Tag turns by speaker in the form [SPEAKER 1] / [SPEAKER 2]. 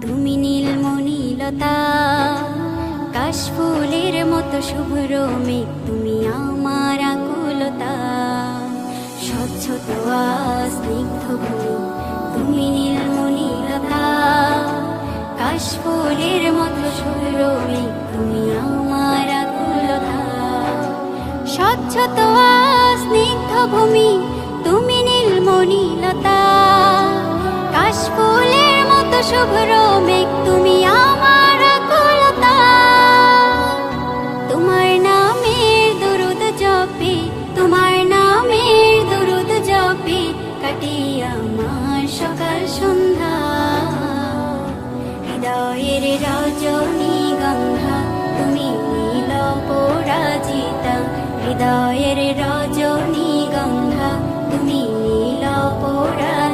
[SPEAKER 1] তুমি নীলমণিলতা, কাশফুলের মতো শুভ্র মেঘ তুমি আমার আকুলতা। স্বচ্ছ তোয়া স্নিগ্ধ ভূমি, তুমি নীলমণিলতা, কাশফুলের মতো শুভ্র মেঘ তুমি আমার আকুলতা। স্বচ্ছ তোয়া স্নিগ্ধ ভূমি, তুমি নীলমণিলতা, কাশফুলের মতো শুভ্র মেঘ তুমি আমার আকুলতা। তোমার নামের দরুদ জপে, তোমার নামের দরুদ জপে কাটে আমার সকাল সন্ধ্যা। হৃদয়ের রজনীগন্ধা তুমি নীল পরাজিতা, হৃদয়ের রজনীগন্ধা তুমি নীল পরাজিতা।